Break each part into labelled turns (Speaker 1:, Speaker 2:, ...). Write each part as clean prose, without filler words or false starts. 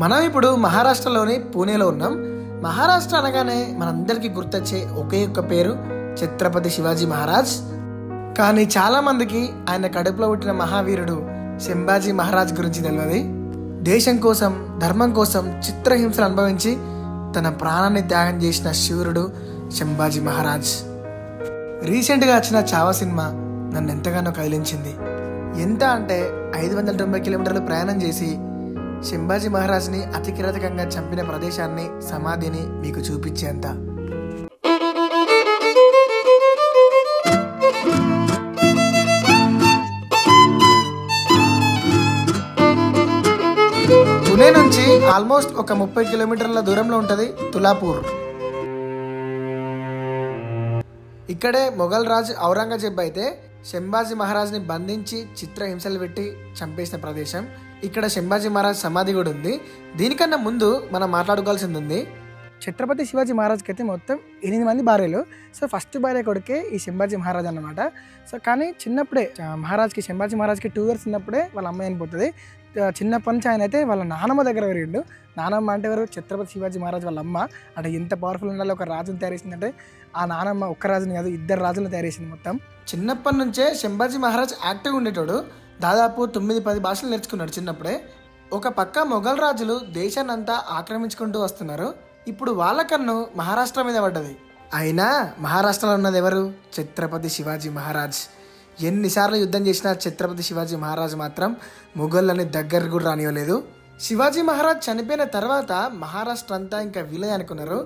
Speaker 1: మనం ఇప్పుడు మహారాష్ట్రలోని పూణేలో ఉన్నాం. మహారాష్ట్ర అనగానే మనందరికీ గుర్తొచ్చే ఒకే ఒక్క పేరు ఛత్రపతి శివాజీ మహారాజ్. కానీ చాలా మందికి ఆయన కడుపులో పుట్టిన మహావీరుడు సంభాజీ మహారాజ్ గురించి తెలియదు. దేశం కోసం, ధర్మం కోసం చిత్రహింసలు అనుభవించి తన ప్రాణాన్ని త్యాగం చేసిన శూరుడు సంభాజీ మహారాజ్. రీసెంట్గా వచ్చిన చావా సినిమా నన్ను ఎంతగానో కదిలించింది. ఎంత అంటే 590 కిలోమీటర్లు ప్రయాణం చేసి సంభాజీ మహారాజ్ని అతి కిరాతకంగా చంపిన ప్రదేశాన్ని, సమాధిని మీకు చూపించేంత. పుణే నుంచి ఆల్మోస్ట్ ఒక 30 కిలోమీటర్ల దూరంలో ఉంటుంది తులాపూర్. ఇక్కడే మొఘల్ రాజు ఔరంగజేబ్ అయితే సంభాజీ మహారాజ్ని బంధించి చిత్రహింసలు పెట్టి చంపేసిన ప్రదేశం. ఇక్కడ సంభాజీ మహారాజ్ సమాధి కూడా ఉంది. దీనికన్నా ముందు మనం మాట్లాడుకోవాల్సింది ఉంది. ఛత్రపతి శివాజీ మహారాజ్కి అయితే మొత్తం 8 మంది భార్యలు. సో ఫస్ట్ భార్య కొడుకే ఈ సంభాజీ మహారాజ్ అన్నమాట. సో కానీ చిన్నప్పుడే సంభాజీ మహారాజ్కి 2 years ఉన్నప్పుడే వాళ్ళ అమ్మాయి అనిపోతుంది. చిన్నప్పటి నుంచి ఆయన అయితే వాళ్ళ నానమ్మ దగ్గర పెరిగిండు. నానమ్మ అంటే ఎవరు? ఛత్రపతి శివాజీ మహారాజ్ వాళ్ళ అమ్మ. అంటే ఎంత పవర్ఫుల్ ఉండాలి, ఒక రాజుని తయారు చేసిందంటే ఆ నానమ్మ ఒక్క రాజుని కాదు, 2 రాజులను తయారు చేసింది మొత్తం. చిన్నప్పటి నుంచే సంభాజీ మహారాజ్ యాక్టివ్గా ఉండేటోడు. దాదాపు 9-10 భాషలు నేర్చుకున్నాడు చిన్నప్పుడే. ఒక పక్క మొఘల్ రాజులు దేశాన్ని అంతా ఆక్రమించుకుంటూ వస్తున్నారు. ఇప్పుడు వాళ్ళ కన్ను మహారాష్ట్ర మీద పడ్డది. అయినా మహారాష్ట్రలో ఉన్నది ఎవరు? ఛత్రపతి శివాజీ మహారాజ్. ఎన్నిసార్లు యుద్ధం చేసినా ఛత్రపతి శివాజీ మహారాజ్ మాత్రం మొఘళ్ళని దగ్గర కూడా రానివ్వలేదు. శివాజీ మహారాజ్ చనిపోయిన తర్వాత మహారాష్ట్ర అంతా ఇంకా విలయ అనుకున్నారు.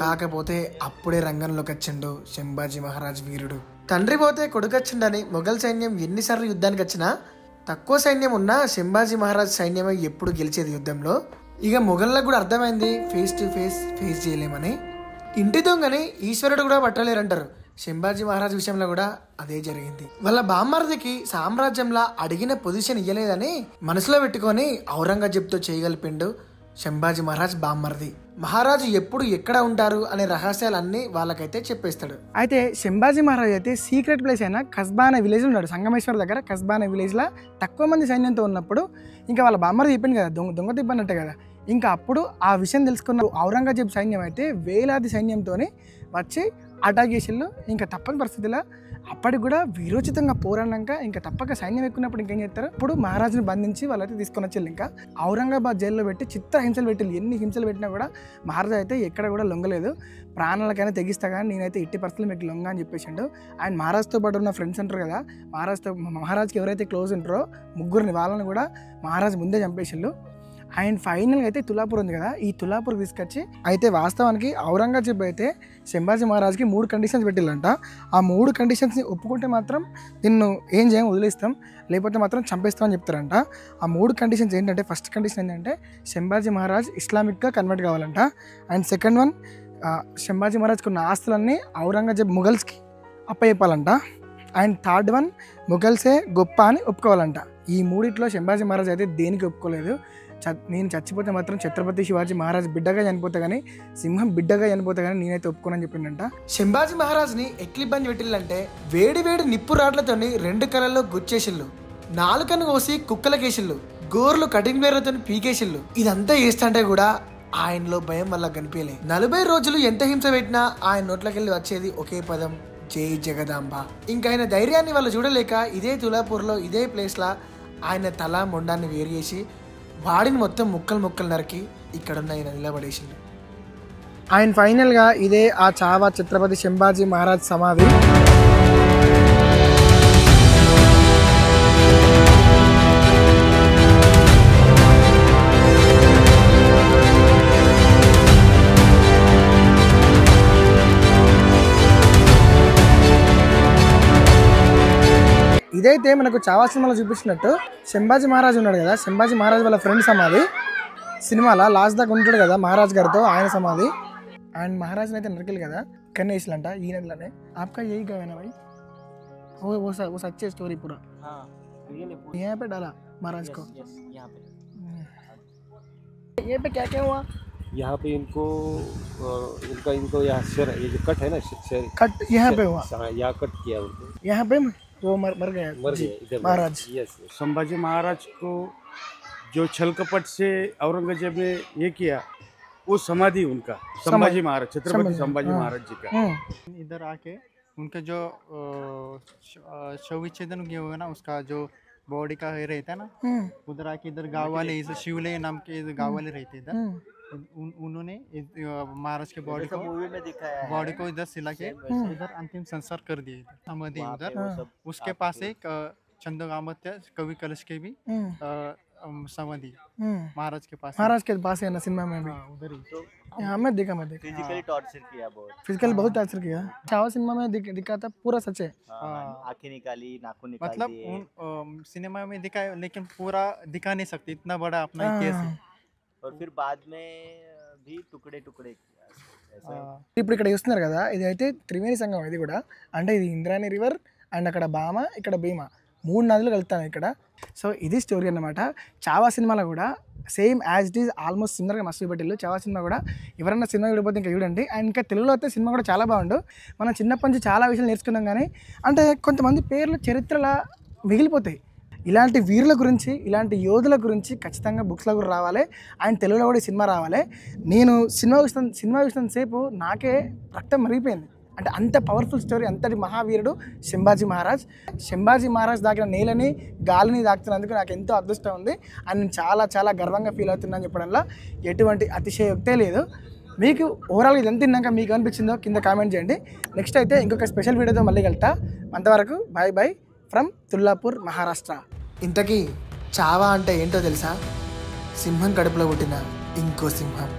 Speaker 1: కాకపోతే అప్పుడే రంగంలోకి వచ్చిండు సంభాజీ మహారాజ్ వీరుడు. తండ్రి పోతే కొడుకు వచ్చిండని మొఘల్ సైన్యం ఎన్నిసార్లు యుద్ధానికి వచ్చినా తక్కువ సైన్యం ఉన్నా సంభాజీ మహారాజ్ సైన్యమే ఎప్పుడు గెలిచేది యుద్ధంలో. ఇక మొఘళ్ళకు కూడా అర్థమైంది ఫేస్ టు ఫేస్ చేయలేమని. ఇంటి దొంగని ఈశ్వరుడు కూడా పట్టలేరంటారు. సంభాజీ మహారాజ్ విషయంలో కూడా అదే జరిగింది. వాళ్ళ బామ్మర్దికి సామ్రాజ్యంలో అడిగిన పొజిషన్ ఇయ్యలేదని మనసులో పెట్టుకొని ఔరంగజేబ్తో చేయగలిపిండు సంభాజీ మహారాజ్ బామ్మర్ది. మహారాజు ఎప్పుడు ఎక్కడ ఉంటారు అనే రహస్యాలన్నీ వాళ్ళకైతే చెప్పేస్తాడు. అయితే సంభాజీ మహారాజ్ అయితే సీక్రెట్ ప్లేస్ అయిన కస్బా అనే విలేజ్ ఉన్నాడు. సంగమేశ్వర్ దగ్గర కస్బా అనే విలేజ్లో తక్కువ మంది సైన్యంతో ఉన్నప్పుడు ఇంకా వాళ్ళ బామ్మర్ది చెప్పింది కదా, దొంగ తిప్పన్నట్టే కదా. ఇంకా అప్పుడు ఆ విషయం తెలుసుకున్న ఔరంగజేబ్ సైన్యం అయితే వేలాది సైన్యంతో వచ్చి అటాక్ చేసిళ్ళు. ఇంకా తప్పని పరిస్థితిలో అప్పటికి కూడా వీరోచితంగా పోరాడినాక ఇంకా తప్పక సైన్యం ఎక్కున్నప్పుడు ఇంకేం చేస్తారు, ఇప్పుడు మహారాజుని బంధించి వాళ్ళైతే తీసుకొని వచ్చేళ్ళు. ఇంకా ఔరంగాబాద్ జైల్లో పెట్టి చిత్రహింసలు పెట్టిళ్ళు. ఎన్ని హింసలు పెట్టినా కూడా మహారాజు అయితే ఎక్కడ కూడా లొంగలేదు. ప్రాణాలకైనా తెగిస్తా కానీ నేనైతే 80% మీకు లొంగ అని చెప్పేసిండు. ఆయన మహారాజుతో పాటు ఉన్న ఫ్రెండ్స్ ఉంటారు కదా, మహారాజుకి ఎవరైతే క్లోజ్ ఉంటారో ముగ్గురిని వాళ్ళని కూడా మహారాజు ముందే చంపేసిళ్ళు. ఆయన ఫైనల్గా అయితే తులాపూర్ ఉంది కదా, ఈ తులాపూర్ తీసుకొచ్చి అయితే వాస్తవానికి ఔరంగజేబ్ అయితే సంభాజీ మహారాజ్కి 3 కండిషన్స్ పెట్టిల్లంట. ఆ 3 కండిషన్స్ని ఒప్పుకుంటే మాత్రం నిన్ను ఏం చేయం వదిలేస్తాం, లేకపోతే మాత్రం చంపేస్తామని చెప్తారంట. ఆ 3 కండిషన్స్ ఏంటంటే, ఫస్ట్ కండిషన్ ఏంటంటే సంభాజీ మహారాజ్ ఇస్లామిక్గా కన్వర్ట్ కావాలంట. అండ్ సెకండ్ వన్, సంభాజీ మహారాజ్కి ఉన్న ఆస్తులన్నీ ఔరంగజేబ్ ముఘల్స్కి అప్పచెప్పాలంట. అండ్ థర్డ్ వన్, ముఘల్సే గొప్ప అని ఒప్పుకోవాలంట. ఈ మూడిట్లో సంభాజీ మహారాజ్ అయితే దేనికి ఒప్పుకోలేదు. నేను చచ్చిపోతే మాత్రం ఛత్రపతి శివాజీ మహారాజ్ బిడ్డగా చనిపోతే కానీ, సింహం బిడ్డగా చనిపోతే కానీ నేనైతే ఒప్పుకోనని చెప్పిండంట. సంభాజీ మహారాజ్ని ఎట్లి ఇబ్బంది పెట్టిల్లంటే వేడి నిప్పు రాడ్లతోని 2 కళ్ళల్లో గుచ్చేసిళ్ళు, 4 కోసి కుక్కలకేసిళ్ళు, గోర్లు కటింగ్ వేర్లతో పీకేసిళ్ళు. ఇదంతా చేస్తుంటే కూడా ఆయనలో భయం వల్ల కనిపించలే. 40 రోజులు ఎంత హింస పెట్టినా ఆయన నోట్లకెళ్ళి వచ్చేది ఒకే పదం, జై జగదాంబ. ఇంకా ఆయన ధైర్యాన్ని వాళ్ళు చూడలేక ఇదే తులాపూర్లో ఇదే ప్లేస్లో ఆయన తల మొండాన్ని వేరు చేసి వాడిని మొత్తం ముక్కలు నరికి ఇక్కడున్న ఆయన నిలబడేసిండు. ఆయన ఫైనల్గా ఇదే ఆ చావా ఛత్రపతి సంభాజీ మహారాజ్ సమాధి. ఇదైతే మనకు చావా సినిమాలో చూపించినట్టు సంభాజీ మహారాజ్ ఉన్నాడు కదా, సంభాజీ మహారాజ్ వాళ్ళ ఫ్రెండ్ సమాధి. సినిమాలో లాస్ట్ దాకా ఉంటాడు కదా మహారాజ్ గారితో, ఆయన సమాధి. అండ్ మహారాజ్ అయితే నరికిల్ కదా కన్నే వేసిలంట ఈ నదిలోనే. ఆప్కా యही गाँव है ना भाई? वो सच्ची स्टोरी पूरा यहाँ पे डाला महाराज को. यहाँ पे क्या हुआ?
Speaker 2: यहाँ पे इनको यहाँ सिर, ये जो कट है ना, सिर
Speaker 1: कट यहाँ पे हुआ,
Speaker 2: यहाँ कट किया उनको,
Speaker 1: यहाँ पे वो मर गया
Speaker 2: इधर
Speaker 1: महाराज.
Speaker 2: संभाजी महाराज को जो छल कपट से औरंगजेब ने ये किया, वो समाधि उनका संभाजी महाराज, छत्रपति संभाजी महाराज जी का।
Speaker 3: इधर आके उनका जो शव विच्छेदन किया हुआ ना, उसका जो बॉडी का रहता है ना, उधर आके इधर गाँव वाले इस शिवले नाम के गाँव वाले रहते इधर, उन्होंने महाराज के बॉडी को इधर सिला के इधर अंतिम संस्कार कर दिए समाधि उधर। उसके पास एक चंद्रगामत्य कवि कलश के भी समाधि महाराज के पास है ना, सिनेमा में भी उधर ही। हाँ मैं देखा
Speaker 4: फिजिकली टॉर्चर किया,
Speaker 3: फिजिकल बहुत टॉर्चर किया। छावा सिनेमा में दिखा था, पूरा सच है।
Speaker 4: आंखें निकाली, नाखून निकाल
Speaker 3: मतलब सिनेमा में दिखाया, लेकिन पूरा दिखा नहीं सकते, इतना बड़ा अपना केस है।
Speaker 4: और फिर बाद में भी टुकड़े टुकड़े किया।
Speaker 3: ఇప్పుడు ఇక్కడ చూస్తున్నారు కదా, ఇది అయితే త్రివేణి సంగమం. ఇది కూడా అంటే ఇది ఇంద్రాణి రివర్ అండ్ అక్కడ బామ, ఇక్కడ భీమ, 3 నదులు కలుస్తాయి ఇక్కడ. సో ఇది స్టోరీ అన్నమాట. చావా సినిమాలో కూడా same as it is almost సిమిలర్గా మస్తు పెట్టిల్లు. చావా సినిమా కూడా ఎవరన్నా సినిమా చూడకపోతే ఇంకా చూడండి. అండ్ ఇంకా తెలుగులో అయితే సినిమా కూడా చాలా బాగుండు. మనం చిన్నప్పటి నుంచి చాలా విషయాలు నేర్చుకున్నాం, కానీ అంటే కొంతమంది పేర్లు చరిత్రలా మిగిలిపోతాయి. ఇలాంటి వీరుల గురించి, ఇలాంటి యోధుల గురించి ఖచ్చితంగా బుక్స్లో కూడా రావాలి. అండ్ తెలుగులో కూడా ఈ సినిమా రావాలి. నేను సినిమా చూసినంత సేపు నాకే రక్తం మరిగిపోయింది. అంటే అంత పవర్ఫుల్ స్టోరీ, అంతటి మహావీరుడు శంభాజీ మహారాజ్ దాకిన నేలని, గాలిని దాకుతున్నందుకు నాకు ఎంతో అదృష్టం ఉంది. అండ్ నేను చాలా చాలా గర్వంగా ఫీల్ అవుతున్నాను చెప్పడంలో ఎటువంటి అతిశయోక్తే లేదు. మీకు ఓవరాల్గా ఇదంతా తిన్నాక మీకు అనిపించిందో కింద కామెంట్ చేయండి. నెక్స్ట్ అయితే ఇంకొక స్పెషల్ వీడియోతో మళ్ళీ వెళ్తా. అంతవరకు బాయ్ బాయ్ ఫ్రమ్ తుల్లాపూర్, మహారాష్ట్ర.
Speaker 1: ఇంతకీ చావా అంటే ఏంటో తెలుసా? సింహం కడుపులో పుట్టిన ఇంకో సింహం.